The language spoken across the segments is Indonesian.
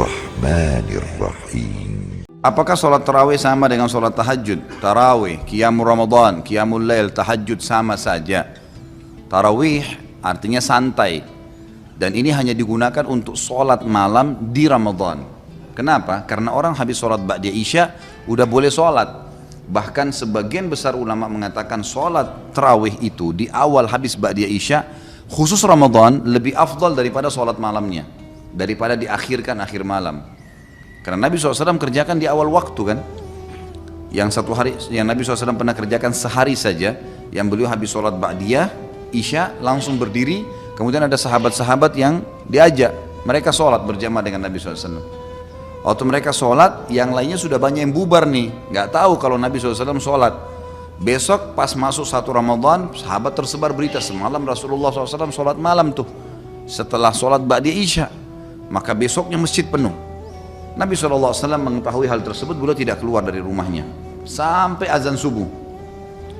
الرحمن الرحيم. Apakah sholat tarawih sama dengan sholat tahajud? Tarawih, qiyamul Ramadan, qiyamul lail, tahajud sama saja. Tarawih artinya santai. Dan ini hanya digunakan untuk sholat malam di Ramadan. Kenapa? Karena orang habis sholat ba'da isya udah boleh sholat. Bahkan sebagian besar ulama mengatakan sholat tarawih itu di awal habis ba'da isya, khusus Ramadan lebih afdal daripada sholat malamnya, daripada diakhirkan akhir malam. Karena Nabi SAW kerjakan di awal waktu kan. Yang satu hari yang Nabi SAW pernah kerjakan sehari saja, yang beliau habis sholat ba'diyah isya langsung berdiri, kemudian ada sahabat-sahabat yang diajak, mereka sholat berjamaah dengan Nabi SAW. Waktu mereka sholat, yang lainnya sudah banyak yang bubar nih, nggak tahu kalau Nabi SAW sholat. Besok pas masuk satu Ramadan, sahabat tersebar berita semalam Rasulullah SAW sholat malam tuh setelah sholat ba'diyah isya, maka besoknya masjid penuh. Nabi SAW mengetahui hal tersebut, beliau tidak keluar dari rumahnya sampai azan subuh.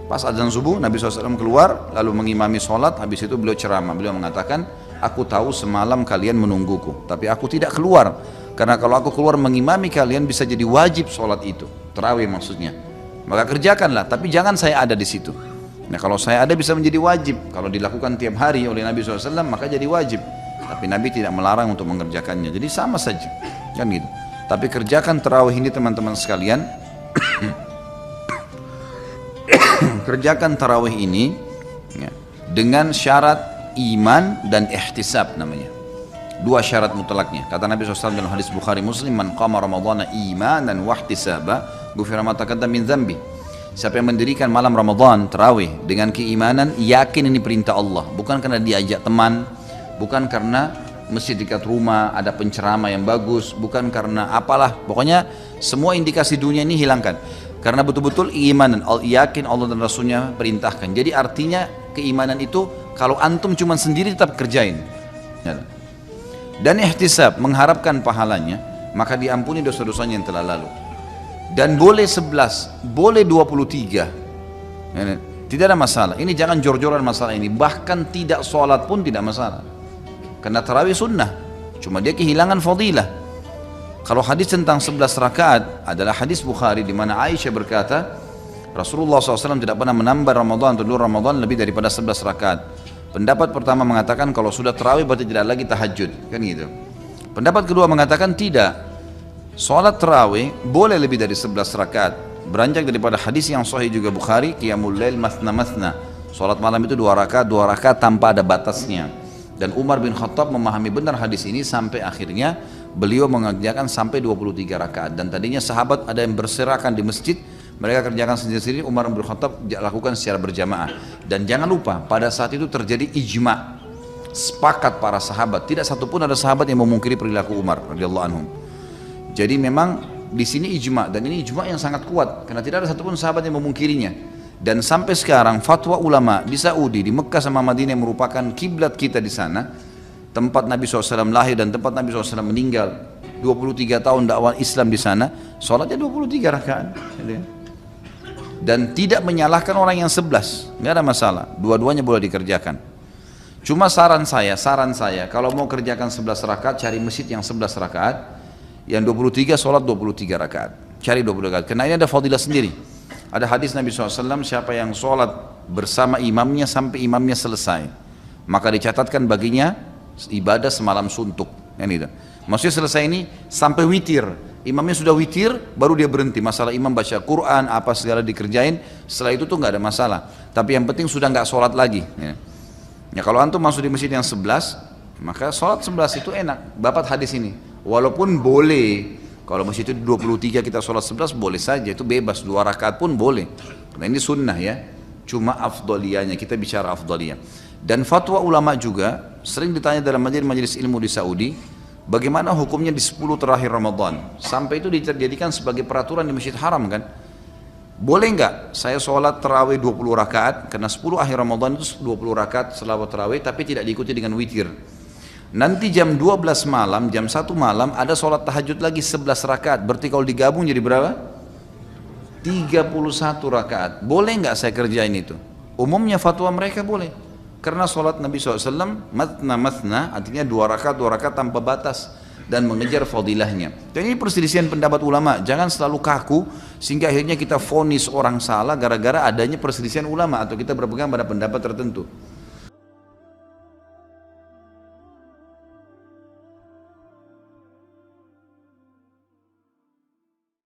Pas azan subuh Nabi SAW keluar lalu mengimami sholat. Habis itu beliau ceramah, beliau mengatakan, aku tahu semalam kalian menungguku, tapi aku tidak keluar karena kalau aku keluar mengimami kalian bisa jadi wajib sholat itu, tarawih maksudnya. Maka kerjakanlah, tapi jangan saya ada di situ. Nah kalau saya ada bisa menjadi wajib, kalau dilakukan tiap hari oleh Nabi SAW maka jadi wajib. Tapi Nabi tidak melarang untuk mengerjakannya, jadi sama saja kan gitu. Tapi kerjakan tarawih ini teman-teman sekalian. Kerjakan tarawih ini ya, dengan syarat iman dan ihtisab namanya. Dua syarat mutlaknya. Kata Nabi SAW dalam hadis Bukhari Muslim, man qama ramadhana imanan wa ihtisaba ghufira ma taqaddama min dzambi. Siapa yang mendirikan malam Ramadan tarawih dengan keimanan, yakin ini perintah Allah, bukan karena diajak teman, bukan karena masjid dekat rumah ada penceramah yang bagus, bukan karena apalah, pokoknya semua indikasi dunia ini hilangkan, karena betul-betul iman dan yakin Allah dan Rasulnya perintahkan. Jadi artinya keimanan itu kalau antum cuma sendiri tetap kerjain dan ihtisab mengharapkan pahalanya, maka diampuni dosa-dosanya yang telah lalu. Dan boleh 11, boleh 23, tidak ada masalah. Ini jangan jor-joran masalah ini, bahkan tidak sholat pun tidak masalah. Karena tarawih sunnah, cuma dia kehilangan fadilah. Kalau hadis tentang 11 rakaat adalah hadis Bukhari di mana Aisyah berkata, Rasulullah SAW tidak pernah menambah Ramadan atau luar Ramadan lebih daripada 11 rakaat. Pendapat pertama mengatakan kalau sudah tarawih berarti tidak lagi tahajud, kan gitu. Pendapat kedua mengatakan tidak, sholat tarawih boleh lebih dari 11 rakaat. Beranjak daripada hadis yang sahih juga Bukhari, qiyamul lail mathna mathna, sholat malam itu 2 rakaat tanpa ada batasnya. Dan Umar bin Khattab memahami benar hadis ini sampai akhirnya beliau mengerjakan sampai 23 rakaat. Dan tadinya sahabat ada yang berserakan di masjid, mereka kerjakan sendiri-sendiri, Umar bin Khattab lakukan secara berjamaah. Dan jangan lupa pada saat itu terjadi ijma', sepakat para sahabat, tidak satupun ada sahabat yang memungkiri perilaku Umar radhiyallahu anhum. Jadi memang di sini ijma', dan ini ijma' yang sangat kuat karena tidak ada satupun sahabat yang memungkirinya. Dan sampai sekarang fatwa ulama di Saudi, di Mekah sama Madinah yang merupakan kiblat kita di sana, tempat Nabi SAW lahir dan tempat Nabi SAW meninggal, 23 tahun dakwah Islam di sana, sholatnya 23 rakaat. Dan tidak menyalahkan orang yang 11, nggak ada masalah, dua-duanya boleh dikerjakan. Cuma saran saya, kalau mau kerjakan 11 rakaat, cari masjid yang 11 rakaat, yang 23 sholat 23 rakaat, cari 23 rakaat, karena ini ada fadilah sendiri. Ada hadis Nabi SAW, siapa yang sholat bersama imamnya sampai imamnya selesai, maka dicatatkan baginya ibadah semalam suntuk. Maksudnya selesai ini sampai witir, imamnya sudah witir, baru dia berhenti. Masalah imam baca Quran, apa segala dikerjain, setelah itu tuh nggak ada masalah. Tapi yang penting sudah nggak sholat lagi. Ya kalau antum masuk di masjid yang 11, maka sholat 11 itu enak. Dapat hadis ini, walaupun boleh. Kalau masjid itu 23 kita sholat 11 boleh saja, itu bebas, 2 rakaat pun boleh. Karena ini sunnah ya, cuma afdaliyahnya, kita bicara afdaliyah. Dan fatwa ulama juga sering ditanya dalam majelis ilmu di Saudi, bagaimana hukumnya di 10 terakhir Ramadan, sampai itu dijadikan sebagai peraturan di Masjid Haram kan. Boleh nggak saya sholat tarawih 20 rakaat, karena 10 akhir Ramadan itu 20 rakaat selawat tarawih, tapi tidak diikuti dengan witir. Nanti jam 12 malam, jam 1 malam ada sholat tahajud lagi 11 rakaat. Berarti kalau digabung jadi berapa? 31 rakaat. Boleh nggak saya kerjain itu? Umumnya fatwa mereka boleh. Karena sholat Nabi SAW, matna matna, artinya 2 rakaat tanpa batas. dan mengejar fadilahnya. Dan ini perselisihan pendapat ulama, jangan selalu kaku sehingga akhirnya kita vonis orang salah gara-gara adanya perselisihan ulama atau kita berpegang pada pendapat tertentu.